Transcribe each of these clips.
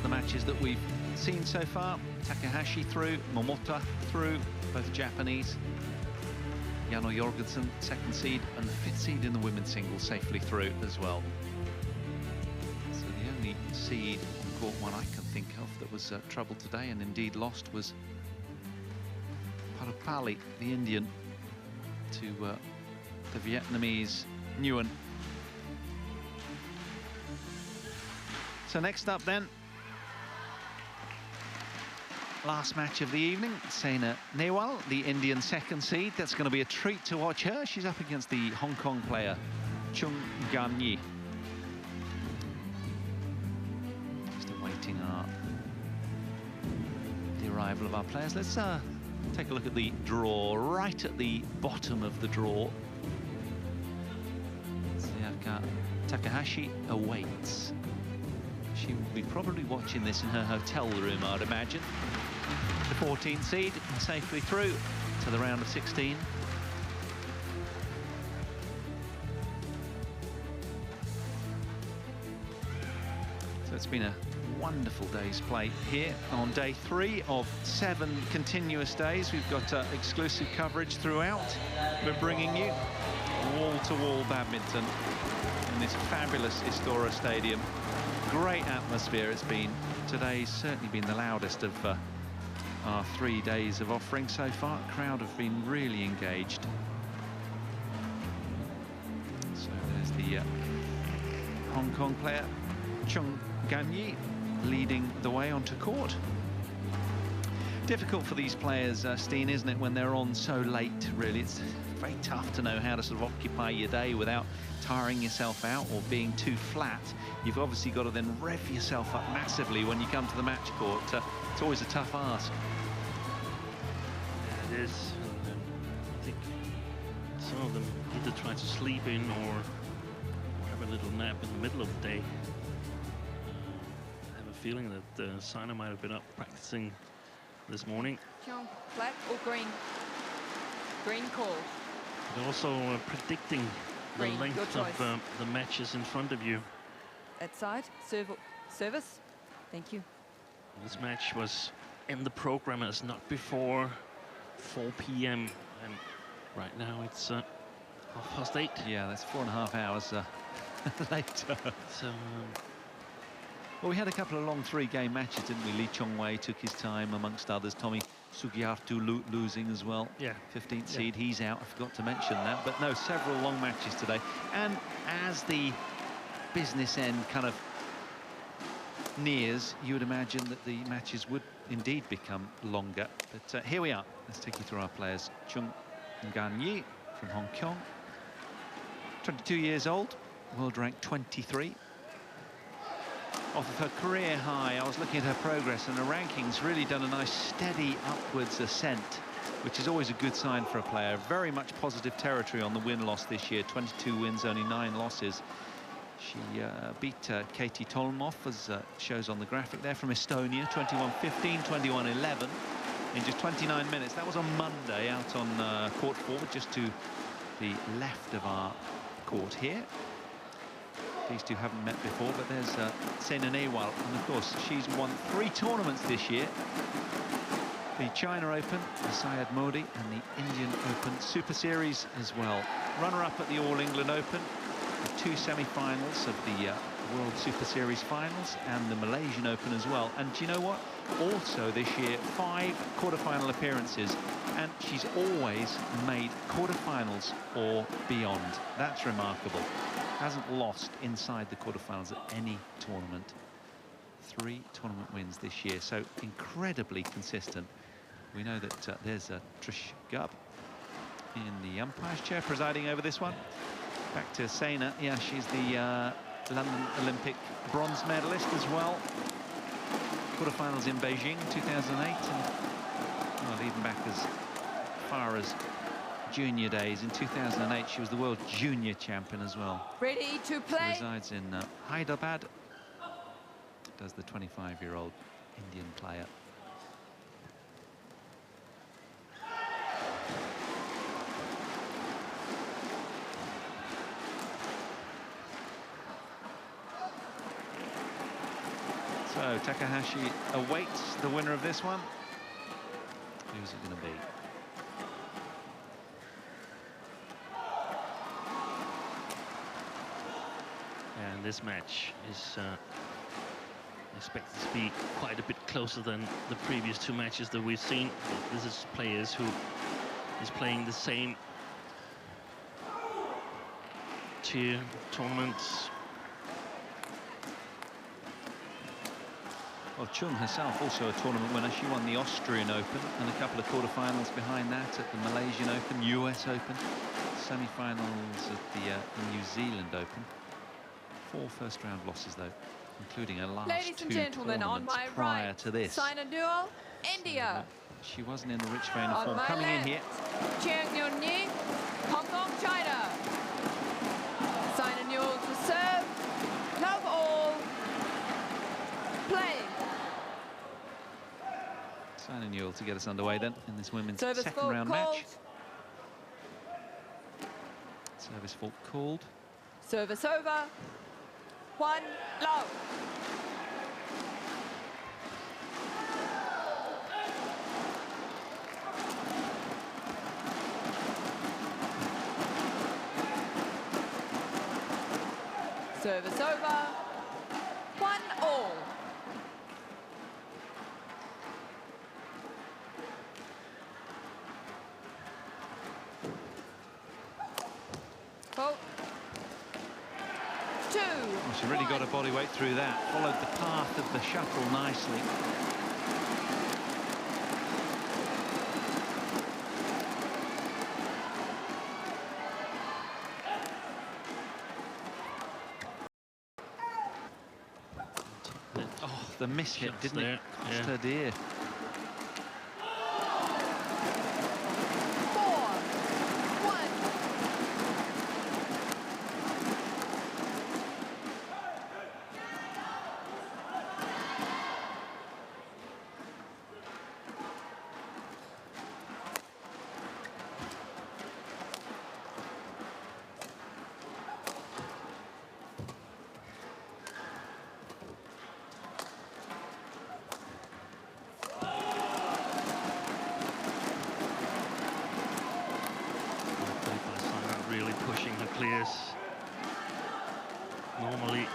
the matches that we've seen so far. Takahashi through, Momota through, both Japanese. Jano Jorgensen, second seed, and the fifth seed in the women's singles safely through as well. So the only seed on court one I can think of that was trouble today and indeed lost was Parupali, the Indian, to the Vietnamese Nguyen. So next up then, last match of the evening, Saina NEHWAL, the Indian second seed. That's going to be a treat to watch her. She's up against the Hong Kong player, CHEUNG. Just awaiting the arrival of our players. Let's take a look at the draw, right at the bottom of the draw. Sayaka Takahashi awaits. She will be probably watching this in her hotel room, I'd imagine. The 14th seed safely through to the round of 16. So it's been a wonderful day's play here on day 3 of 7 continuous days. We've got exclusive coverage throughout. We're bringing you wall-to-wall badminton in this fabulous Istora Stadium. Great atmosphere it's been. Today's certainly been the loudest of our 3 days of offering so far. The crowd have been really engaged. So there's the Hong Kong player, CHEUNG leading the way onto court. Difficult for these players, Steen, isn't it, when they're on so late, really? It's very tough to know how to sort of occupy your day without tiring yourself out or being too flat. You've obviously got to then rev yourself up massively when you come to the match court. It's always a tough ask. Yeah, it is. And, I think some of them either try to sleep in or have a little nap in the middle of the day. I have a feeling that Saina might have been up practicing this morning. CHEUNG, flat or green? Green call. But also predicting the Green, length your of choice. the matches in front of you. That side, service. Thank you. This match was in the program as not before 4 p.m. and right now it's 8:30. Yeah, that's 4.5 hours later. So, well, we had a couple of long 3-game matches, didn't we? Lee Chong-wei took his time, amongst others. Tommy Sugiharto losing as well. yeah. 15th seed, he's out. I forgot to mention that. But no, several long matches today. And as the business end kind of nears, you would imagine that the matches would indeed become longer. But here we are. Let's take you through our players. CHEUNG Ngan from Hong Kong. 22 years old, world rank 23. Off of her career high, I was looking at her progress, and her rankings really done a nice steady upwards ascent, which is always a good sign for a player. Very much positive territory on the win-loss this year. 22 wins, only 9 losses. She beat Katie Tolmov, as shows on the graphic there, from Estonia, 21-15, 21-11 in just 29 minutes. That was on Monday, out on court forward, just to the left of our court here. These two haven't met before, but there's Saina NEHWAL, and of course she's won 3 tournaments this year. The China Open, the Syed Modi, and the Indian Open Super Series as well. Runner-up at the All England Open, the 2 semi-finals of the World Super Series finals, and the Malaysian Open as well. And do you know what? Also this year, 5 quarter-final appearances, and she's always made quarter-finals or beyond. That's remarkable. Hasn't lost inside the quarterfinals at any tournament. 3 tournament wins this year, so incredibly consistent. We know that there's Trish Gubb in the umpire's chair presiding over this one. Back to Saina. Yeah, she's the London Olympic bronze medalist as well. Quarterfinals in Beijing 2008, and well, even back as far as junior days. In 2008, she was the world junior champion as well. Ready to play. She resides in Hyderabad. Does the 25-year-old Indian player. So Takahashi awaits the winner of this one. Who's it going to be? And this match is expected to be quite a bit closer than the previous two matches that we've seen. This is players who is playing the same tier tournaments. Well, CHEUNG herself also a tournament winner. She won the Austrian Open and a couple of quarterfinals behind that at the Malaysian Open, US Open, semi-finals at the New Zealand Open. 4 first-round losses, though, including her last Ladies and two gentlemen, on tournaments my prior right, to this. Saina duel, India. She wasn't in the rich vein of On form. my Coming left, in here. CHEUNG, Hong Kong, China. Saina duel to serve, love all, play. Saina Newell to get us underway then in this women's Service second fault round called. match. Service fault called. Service over. 1 love. Service over. 1 all. Fault. 2. Well, she really got her body weight through that. Followed the path of the shuttle nicely. Oh, the miss hit, didn't it? Cost her dear. 4. 1. Really pushing her clears. Normally,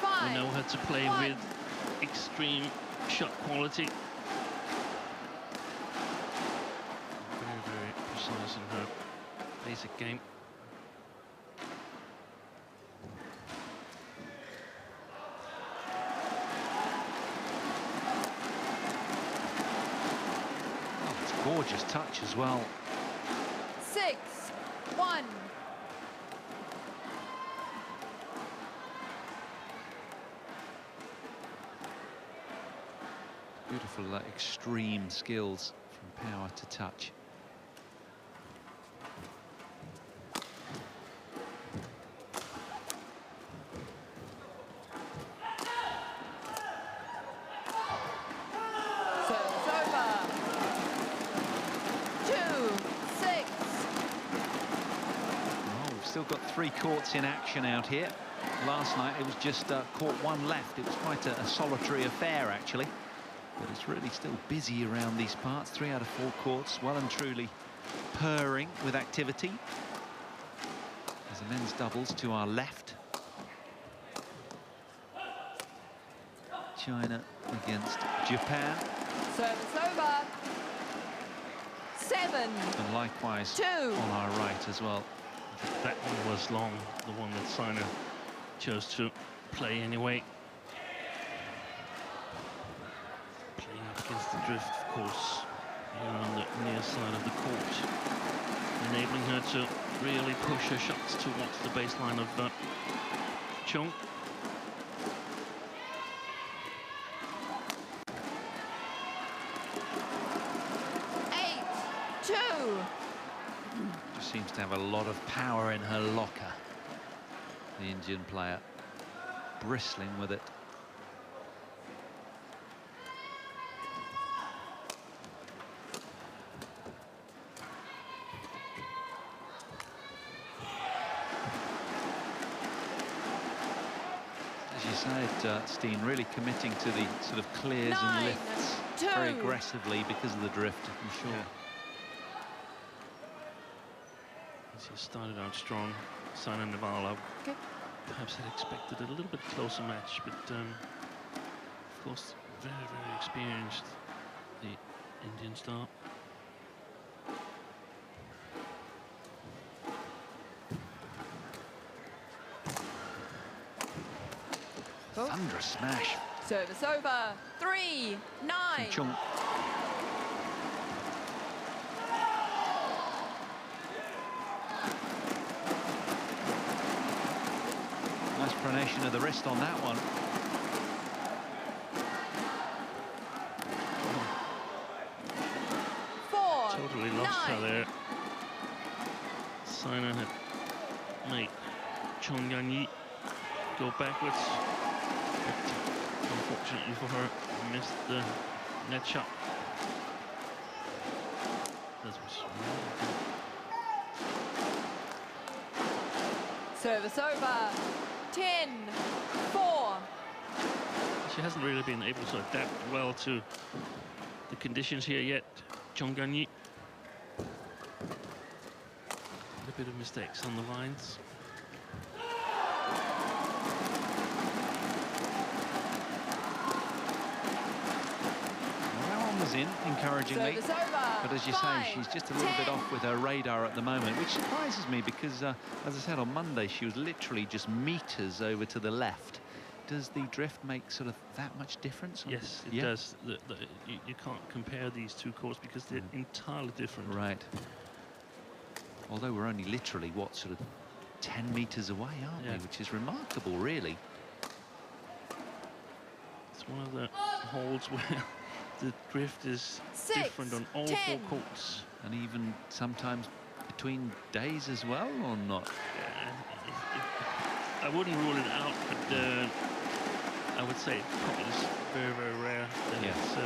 5. we know how to play 1. with extreme shot quality. Very, very precise in her basic game. Oh, it's a gorgeous touch as well. 6. 1. Beautiful extreme skills from power to touch. Service over. 2. 6. Oh, we've still got 3 courts in action out here. Last night it was just court 1 left. It was quite a solitary affair, actually. But it's really still busy around these parts. 3 out of 4 courts, well and truly purring with activity. There's a men's doubles to our left. China against Japan. Service over. 7. And likewise 2. on our right as well. That one was long, the one that Saina chose to play anyway. Playing up against the drift, of course, here on the near side of the court, enabling her to really push her shots towards the baseline of CHEUNG. Just seems to have a lot of power in her locker, the Indian player, bristling with it. As you said, Steen really committing to the sort of clears and lifts very aggressively because of the drift, I'm sure. Yeah. He started out strong. Saina and NEHWAL perhaps had expected a little bit closer match, but of course, very, very experienced, the Indian star. Thunderous smash. Service over. 3-9. CHEUNG. Nice pronation of the wrist on that one. Totally lost her there. Saina had made Ngan go backwards, but unfortunately for her, missed the net shot. That was Service over. 10-4. She hasn't really been able to adapt well to the conditions here yet, Ngan. A bit of mistakes on the lines. In encouragingly, but as you say, she's just a little bit off with her radar at the moment, which surprises me because, as I said on Monday, she was literally just meters over to the left. Does the drift make sort of that much difference? Yes, it does. You can't compare these two courts because they're entirely different. Right. Although we're only literally, what, sort of 10 meters away, aren't we? Which is remarkable, really. It's one of the holes where the drift is different on all 4 courts. And even sometimes between days as well, or not? I wouldn't rule it out, but I would say it probably is very, very rare that it's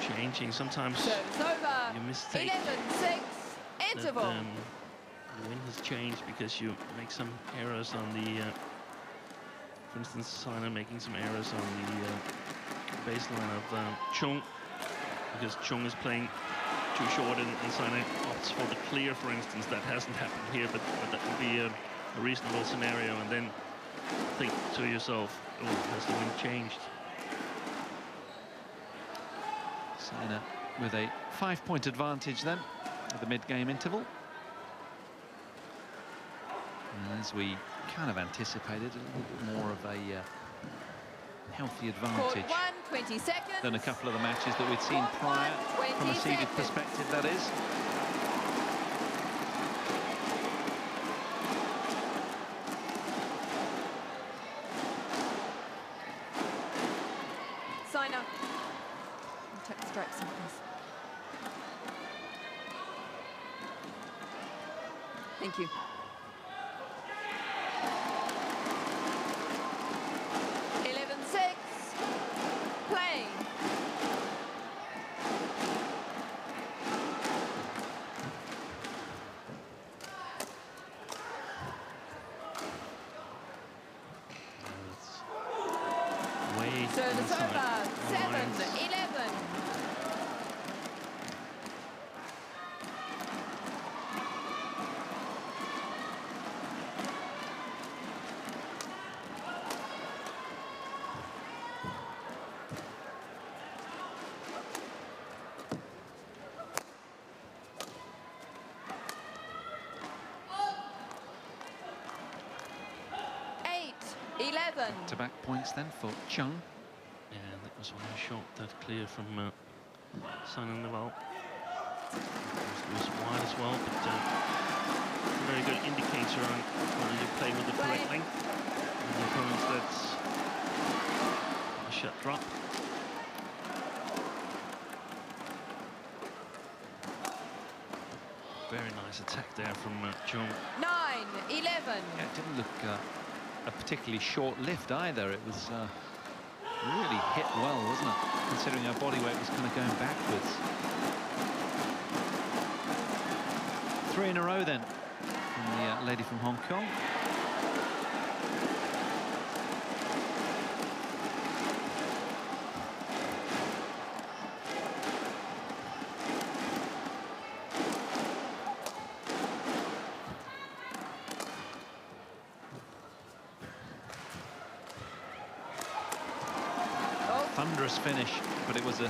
changing. Sometimes you mistake 11-6. Interval. The wind has changed because you make some errors on the for instance, Saina making some errors on the baseline of CHEUNG, because CHEUNG is playing too short and Saina opts for the clear, for instance. That hasn't happened here, but that would be a reasonable scenario. And then think to yourself, oh, has the wind changed? Saina with a 5-point advantage then at the mid-game interval. And as we kind of anticipated, a little bit more of a healthy advantage than a couple of the matches that we'd seen prior, from a seeded perspective, that is. Saina. Take the stripes in, please. Thank you. Service over. 7-11. Back-to-back points then for CHEUNG. Yeah, that was one shot that clear from Saina and NEHWAL. It was wide as well, but a very good indicator on whether you play with the correct length. And the opponents, that's a shot drop. Very nice attack there from CHEUNG. 9-11. Yeah, it didn't look a particularly short lift either. It was really hit well, wasn't it? Considering her body weight was kind of going backwards. 3 in a row then from the lady from Hong Kong. thunderous finish, but it was a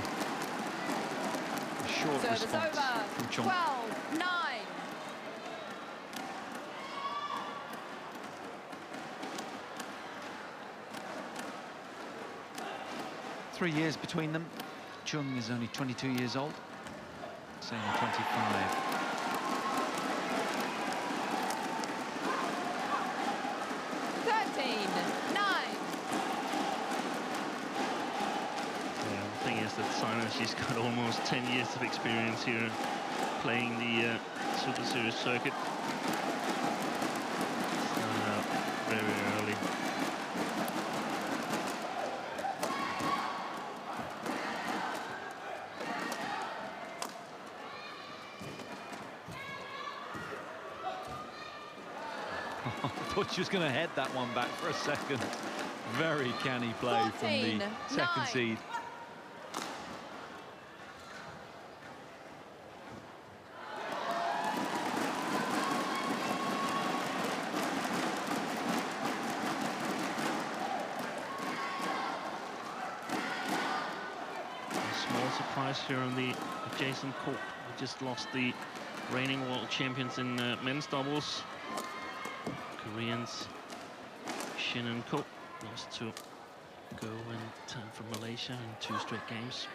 short Service response over. from CHEUNG. 12-9. 3 years between them. CHEUNG is only 22 years old. Saina 25. 13-9. Yeah, the thing is that Saina, she's got almost 10 years of experience here playing the Super Series circuit. Started out very early. I thought she was going to head that one back for a second. Very canny play from the 14-9. second seed. A small surprise here on the adjacent court. We just lost the reigning world champions in men's doubles. Koreans, Shin and Ko, lost to Go and time for Malaysia in 2 straight games.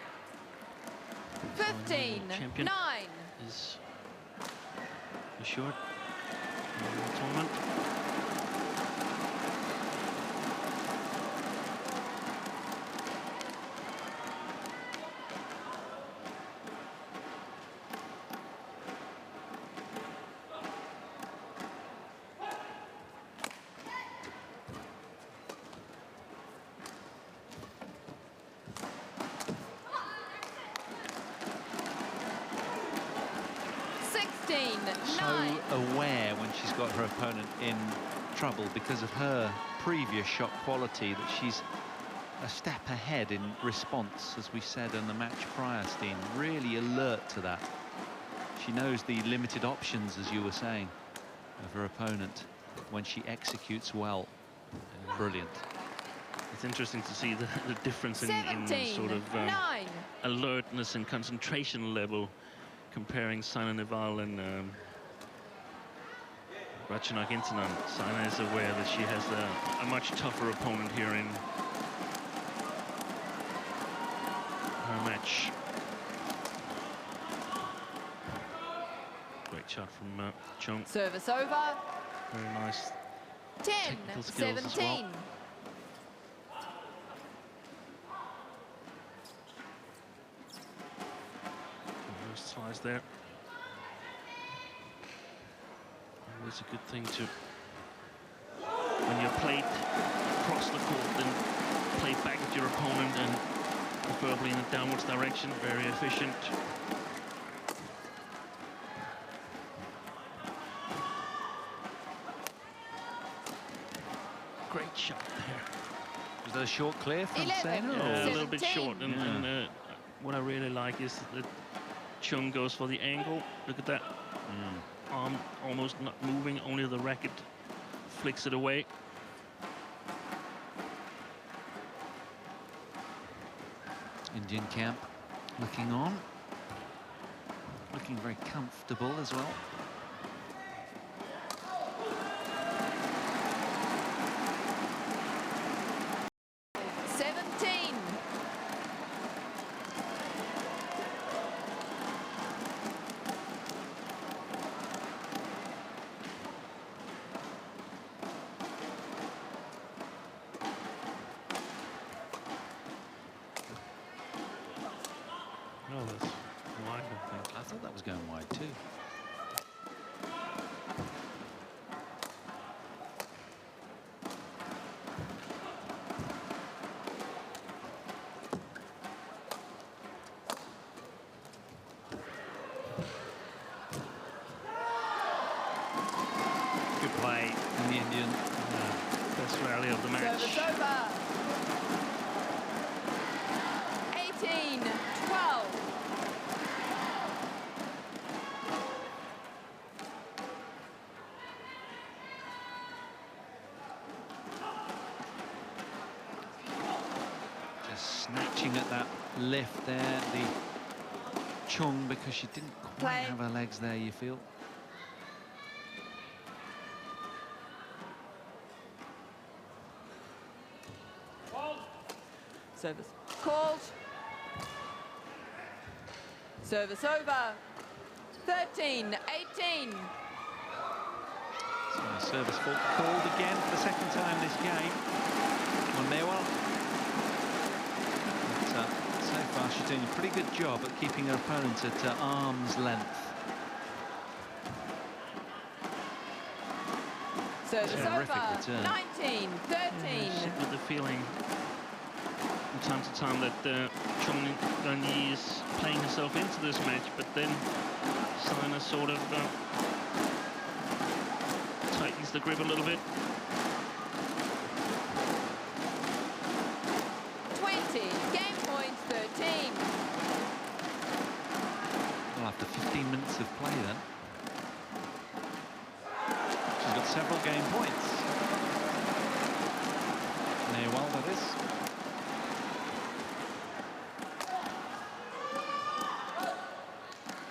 15-9. Is assured in the tournament. So aware when she's got her opponent in trouble because of her previous shot quality, that she's a step ahead in response, as we said in the match prior, Steen. Really alert to that. She knows the limited options, as you were saying, of her opponent when she executes well. Brilliant. It's interesting to see the difference in sort of 9. alertness and concentration level comparing Saina Nehwal and Ratchanok Intanon. Saina is aware that she has a much tougher opponent here in her match. Great shot from CHEUNG. Service over. Very nice technical skills as 10-17. well. Slice there. Always a good thing to, when you're played across the court, then play back at your opponent, and preferably in a downwards direction. Very efficient. Great shot there. Was that a short clear from 11. Saina? Yeah, a or- little bit short, and what I really like is that CHEUNG goes for the angle. Look at that. Arm almost not moving, only the racket flicks it away. Indian camp looking on. Looking very comfortable as well. Oh, that's wide, I think. I thought that was going wide too. Good play from the Indian. Best rally of the match. Service over. 18-12. snatching at that lift there, the CHEUNG, because she didn't quite have her legs there, you feel. Service called. Service over. 13-18. So service fault called again for the second time this game on NEHWAL. But so far she's doing a pretty good job at keeping her opponent at arm's length. Service Terrific over. return. 19-13. Sit with the feeling from time to time that CHEUNG Ngan is playing herself into this match, but then Saina sort of tightens the grip a little bit. 20. Game point 13. Well, after 15 minutes of play then. She's got several game points. NEHWAL, that is.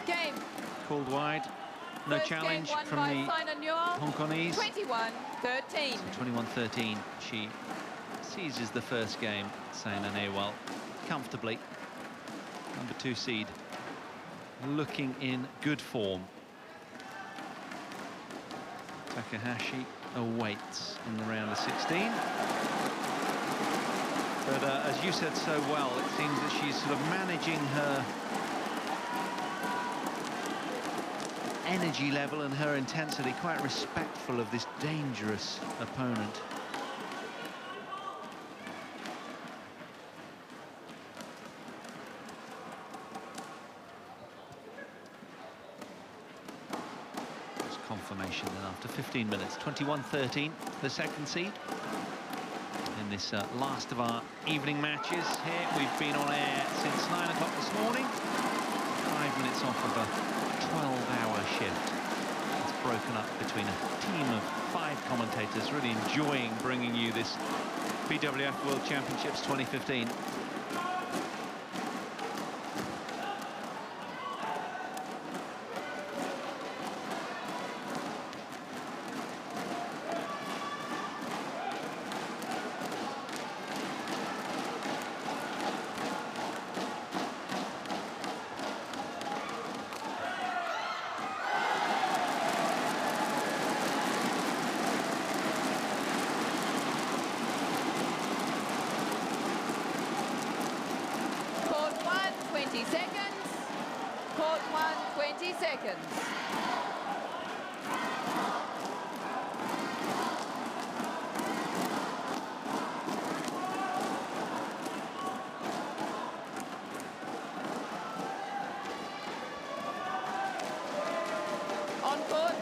Game. Called wide. No First challenge game won from by the Saina Newell. Hong Kongese. 21-13. So 21-13. She seizes the first game, Saina NEHWAL, comfortably. Number 2 seed, looking in good form. Takahashi awaits in the round of 16. But as you said so well, it seems that she's sort of managing her energy level and her intensity, quite respectful of this dangerous opponent. There's confirmation then after 15 minutes, 21-13, the second seed. In this last of our evening matches here, we've been on air since 9 o'clock this morning. 5 minutes off of a 12-hour shift. It's broken up between a team of 5 commentators, really enjoying bringing you this BWF World Championships 2015. Court 1, 20 seconds. On court.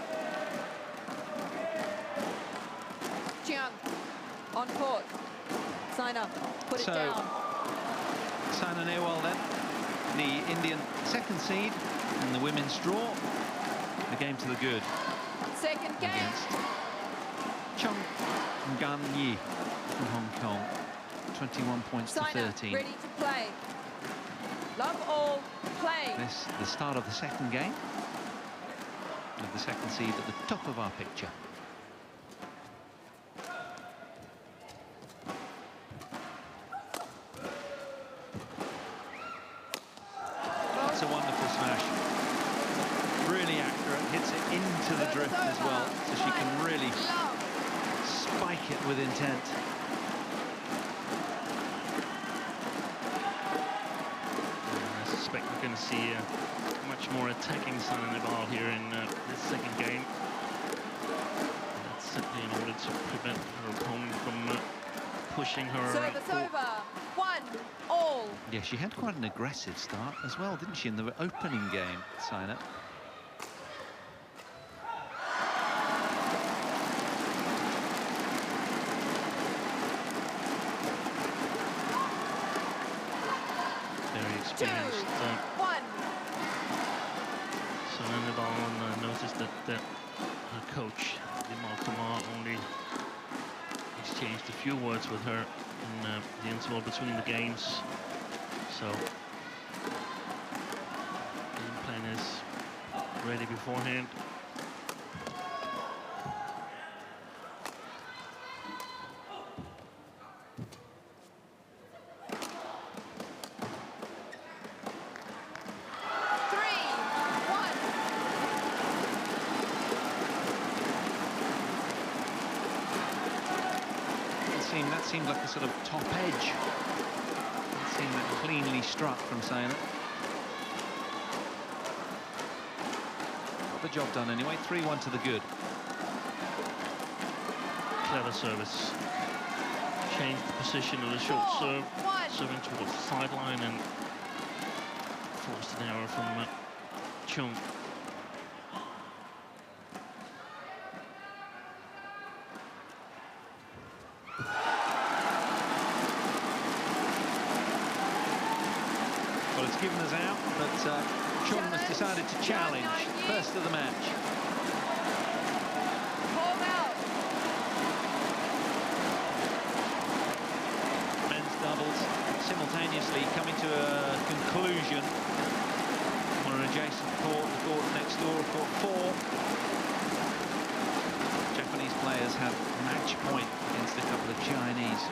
CHEUNG. On court. Saina, put it down. Saina NEHWAL then, the Indian second seed in the women's draw. A game to the good. Second game. Against Ngan from Hong Kong. 21 points to Saina, 13. ready to play. Love all, play. This the start of the second game. With the second seed at the top of our picture. It's a wonderful smash. Really accurate, hits it into the drift as well, so she can really spike it with intent. I suspect we're going to see a much more attacking Saina NEHWAL here in this second game. That's simply in order to prevent her opponent from pushing her. Service over. 1-1. Yeah, she had quite an aggressive start as well, didn't she, in the opening game, Saina? Very experienced. 2-1. Saina NEHWAL noticed that her coach, Kumar, only exchanged a few words with her in the interval between the games. So game plan is ready beforehand. That seemed like a sort of top edge. It seemed that cleanly struck from Saina. Got the job done anyway. 3-1 to the good. Clever service. Changed the position of the short serve. Serving towards the sideline and forced an error from CHEUNG. Well, it's given us out, but CHEUNG has decided to challenge. First of the match. Hold out. Men's doubles simultaneously coming to a conclusion on an adjacent court, the court next door, court 4. Japanese players have match point against a couple of Chinese.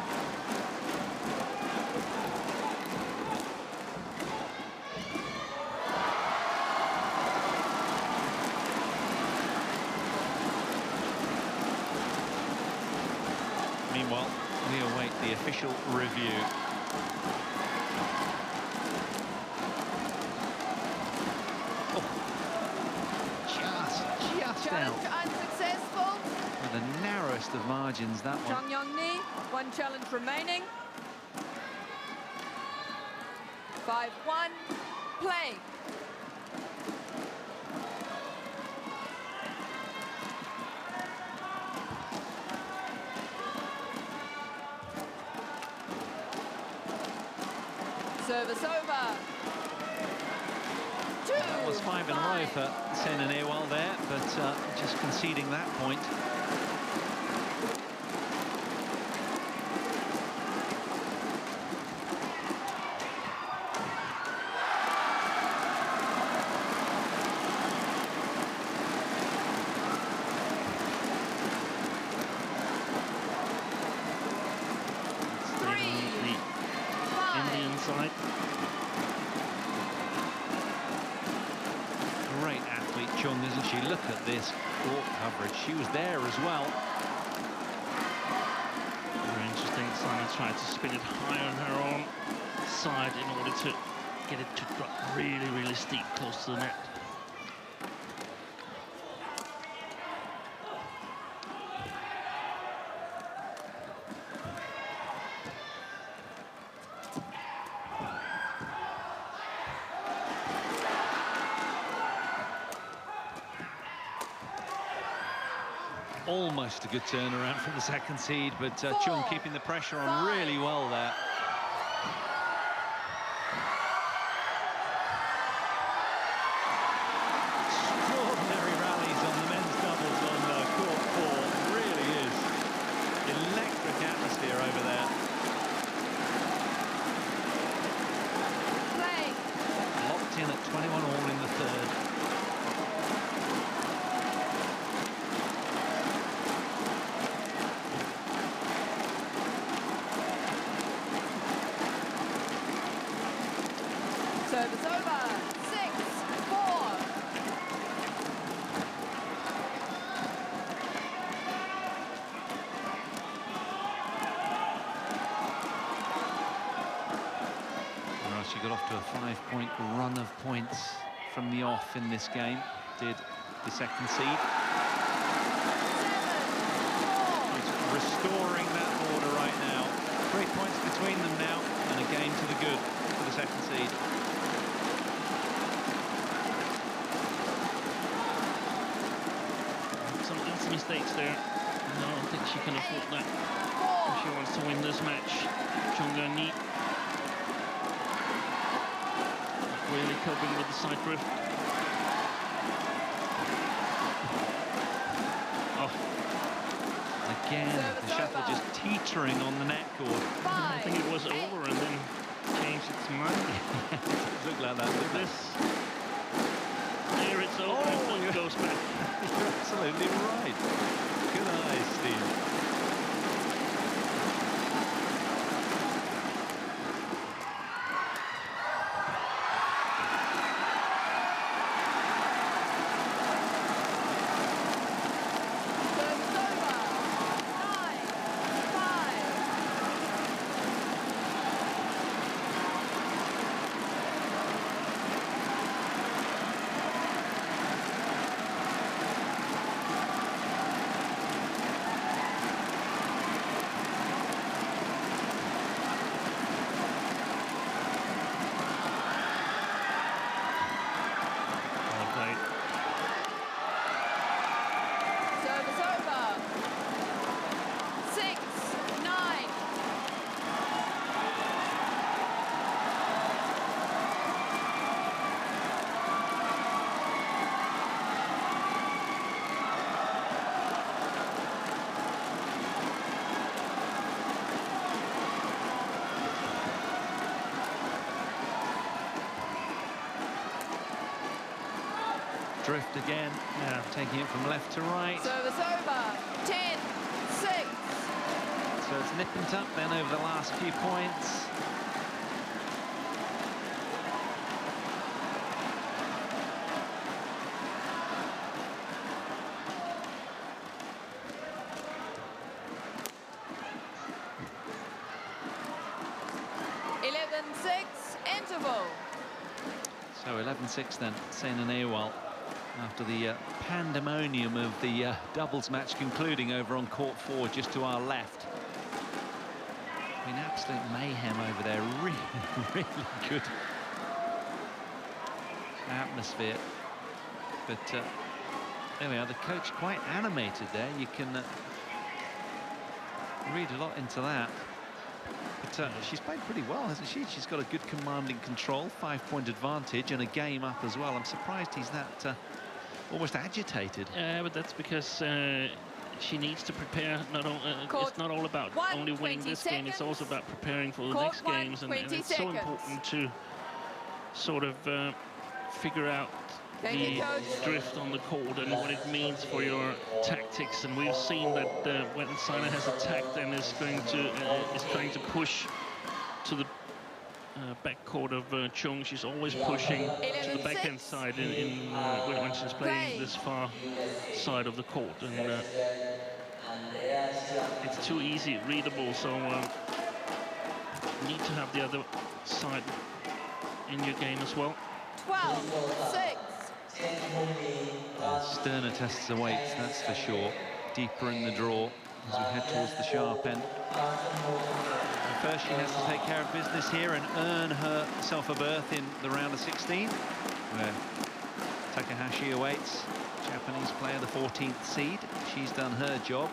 Meanwhile, we await the official review. Oh, just out. Challenge unsuccessful. With the narrowest of margins, that one. Ni, one challenge remaining. 5-1, play. Service over. That was 5 in a row for Saina and NEHWAL there, but just conceding that point. Side. Great athlete, CHEUNG, isn't she? Look at this court coverage. She was there as well. Very interesting. Saina tried to spin it high on her own side in order to get it to drop really, really steep close to the net. Almost a good turnaround from the second seed, but CHEUNG keeping the pressure on really well there. Extraordinary rallies on the men's doubles on court 4. It really is. Electric atmosphere over there. Play. Locked in at 21 all in the third. Service over. 6-4. Well, she got off to a 5-point run of points from the off in this game. Did the second seed. 7-4. She's restoring that order right now. 3 points between them now, and a game to the good for the second seed. Some easy mistakes there. I don't think she can afford that if she wants to win this match. Ngan really coping with the side drift. Oh, again, the shuttle just teetering on the net cord. I think it was over and then changed its mind. It looked like that. With this, here it's over and it goes back. You're absolutely right. Good eye, Steve. Drift again, taking it from left to right. Service over, 10-6. So it's nip and tuck then over the last few points. Interval. So 11-6 then, Saina NEHWAL. After the pandemonium of the doubles match concluding over on court 4 just to our left. I mean, absolute mayhem over there. Really, really good atmosphere. But there we are, the coach quite animated there. You can read a lot into that. But she's played pretty well, hasn't she? She's got a good commanding control, 5-point advantage, and a game up as well. I'm surprised he's that almost agitated. Yeah, but that's because she needs to prepare. It's not all about only winning this game. It's also about preparing for the next games, and it's so important to sort of figure out the drift on the court and what it means for your tactics. And we've seen that when Saina has attacked and is trying to push to the backcourt of CHEUNG, she's always pushing to the backhand side when she's playing this far side of the court, and it's too easy readable. So you need to have the other side in your game as well. 12-6. Sterner tests the weights, that's for sure. Deeper in the draw as we head towards the sharp end. First, she has to take care of business here and earn herself a berth in the round of 16, where Takahashi awaits. Japanese player, the 14th seed. She's done her job.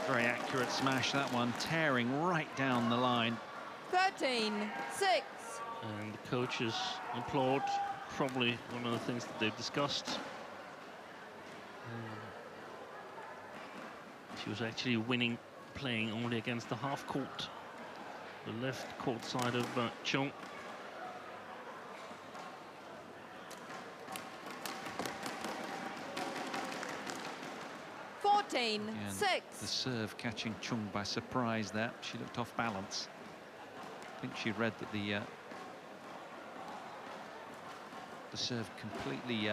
Very accurate smash, that one, tearing right down the line. 13-6. And the coaches applaud, probably one of the things that they've discussed. She was actually winning, playing only against the half court, the left court side of CHEUNG. The serve catching CHEUNG by surprise there. She looked off balance. I think she read that the serve completely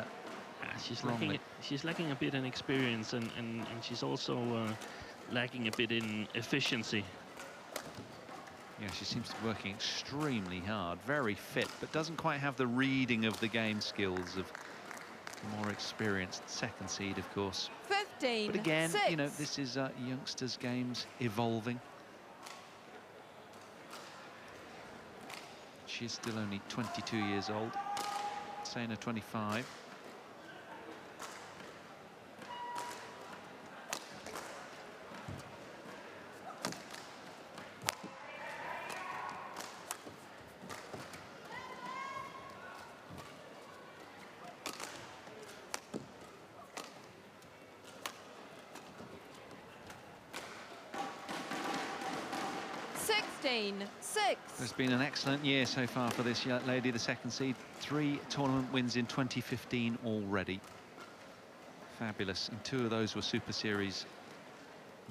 she's lacking a bit in experience, and she's also lacking a bit in efficiency. Yeah, she seems to be working extremely hard, very fit, but doesn't quite have the reading of the game skills of the more experienced second seed, of course. 15-6. But again, you know, this is youngsters' games evolving. She's still only 22 years old. Saina 25. 15-6. It's been an excellent year so far for this young lady, the second seed. 3 tournament wins in 2015 already. Fabulous, and 2 of those were Super Series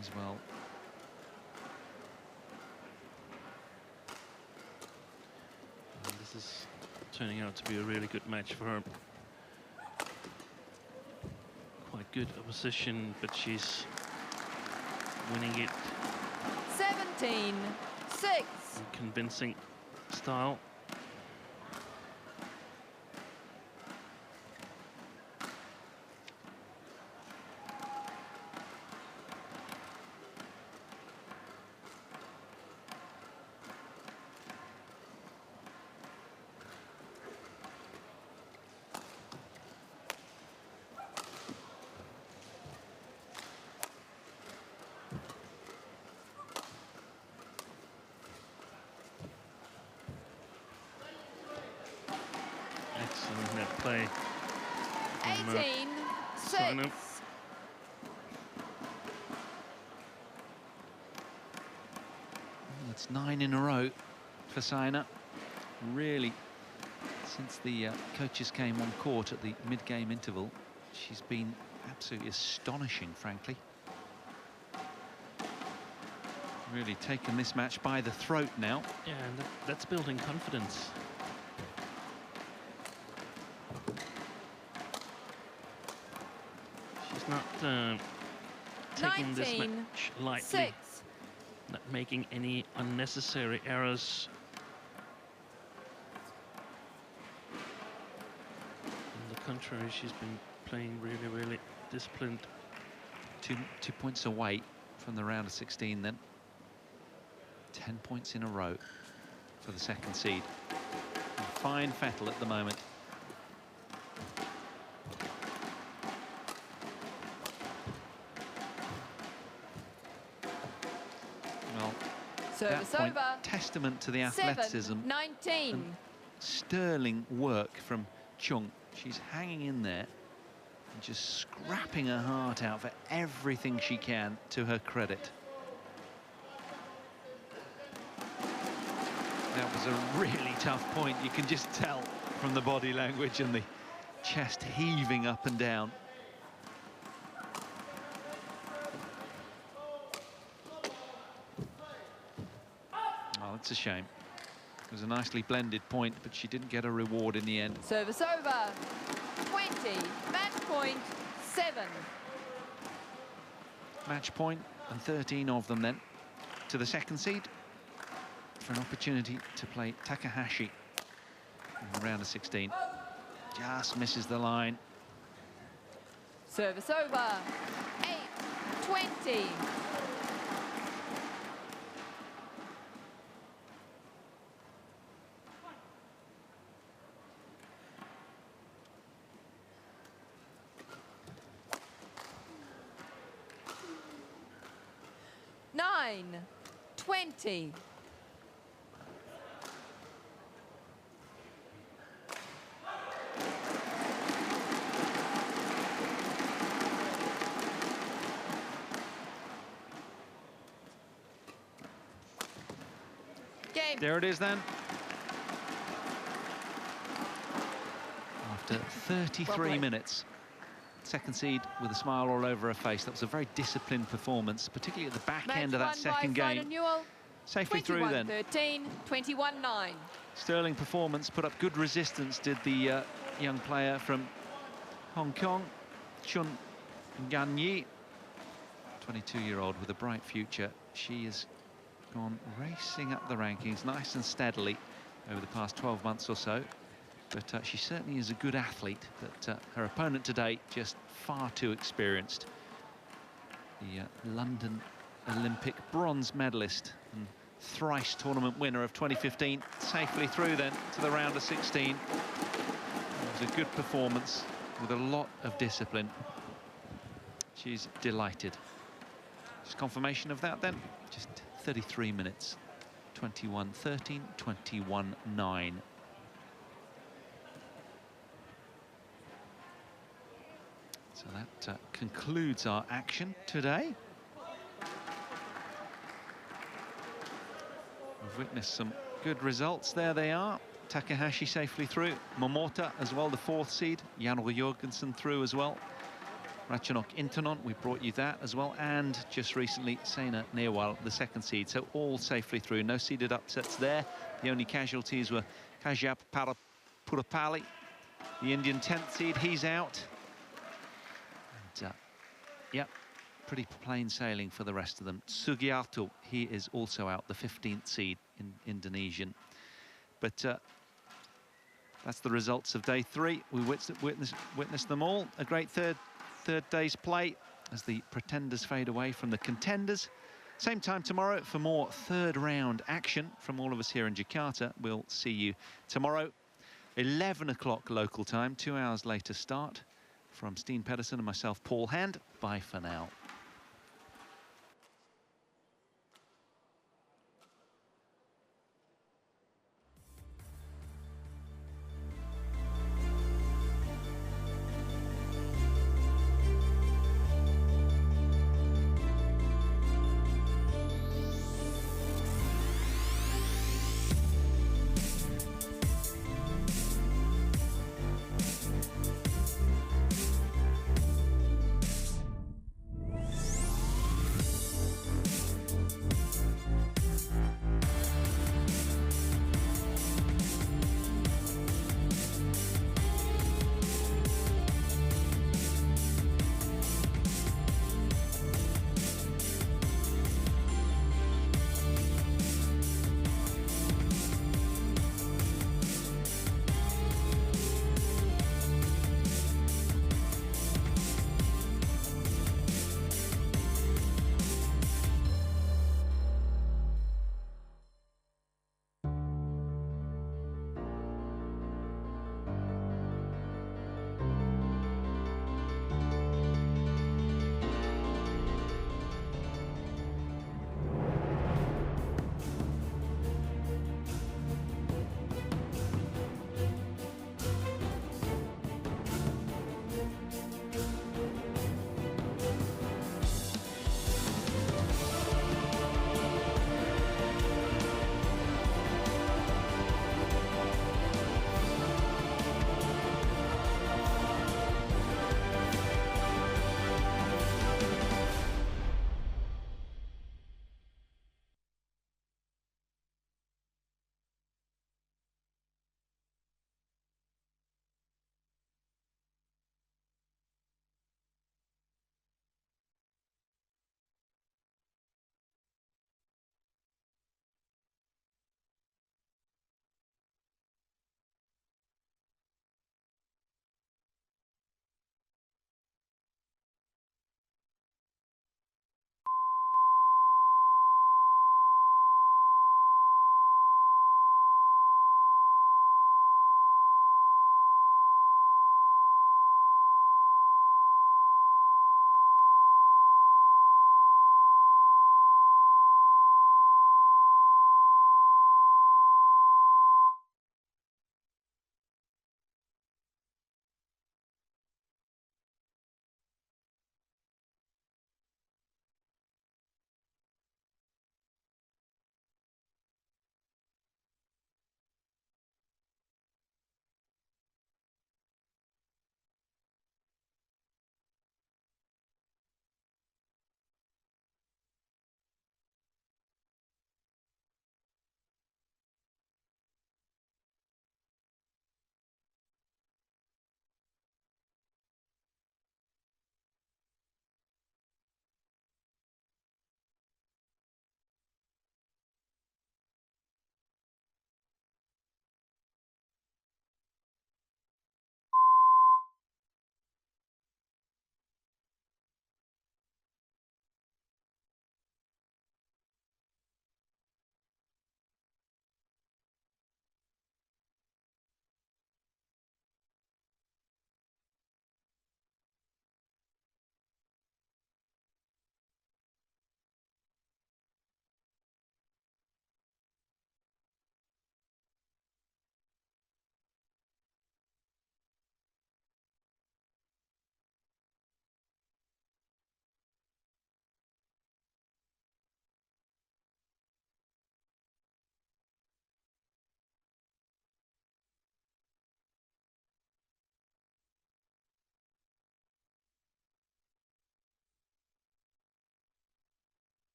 as well. And this is turning out to be a really good match for her. Quite good opposition, but she's winning it 17-6. in convincing style. Excellent net play. 18-6. Saina. That's 9 in a row for Saina. Really, since the coaches came on court at the mid-game interval, she's been absolutely astonishing, frankly. Really taken this match by the throat now. Yeah, and that's building confidence. She's not taking this match lightly, 6. not making any unnecessary errors. On the contrary, she's been playing really, really disciplined. Two points away from the round of 16 then. 10 points in a row for the second seed. And fine fettle at the moment. Well, Service that point, over. testament to the athleticism 7-19. and sterling work from CHEUNG. She's hanging in there and just scrapping her heart out for everything she can, to her credit. That was a really tough point. You can just tell from the body language and the chest heaving up and down. Oh, that's a shame. It was a nicely blended point, but she didn't get a reward in the end. Service over. 20. Match point 7. Match point, and 13 of them then to the second seed, for an opportunity to play Takahashi in the round of 16. Just misses the line. Service over. 8-20. Nine, 20. Game. There it is then. After 33 minutes. Second seed with a smile all over her face. That was a very disciplined performance, particularly at the back end of that second game. Safely through then. 21-13, 21-9. Sterling performance, put up good resistance, did the young player from Hong Kong, Ngan, 22-year-old with a bright future. She has gone racing up the rankings nice and steadily over the past 12 months or so. But she certainly is a good athlete, but her opponent today just far too experienced. The London Olympic bronze medalist and thrice tournament winner of 2015, safely through then to the round of 16. It was a good performance with a lot of discipline. She's delighted. Just confirmation of that then, just 33 minutes, 21-13, 21-9. So that concludes our action today. we've witnessed some good results. There they are. Takahashi safely through. Momota as well, the 4th seed. Janne Jorgensen through as well. Ratchanok Intanon, we brought you that as well. And just recently, Saina NEHWAL, the 2nd seed. So all safely through. No seeded upsets there. The only casualties were Kajap Purapali, the Indian 10th seed. He's out. And, yeah, pretty plain sailing for the rest of them. Sugiarto, he is also out, the 15th seed in Indonesian. But that's the results of day 3. We witnessed them all. A great third day's play as the pretenders fade away from the contenders. Same time tomorrow for more 3rd round action from all of us here in Jakarta. We'll see you tomorrow, 11 o'clock local time, 2 hours later start. From Steen Pedersen and myself, Paul Hand. Bye for now.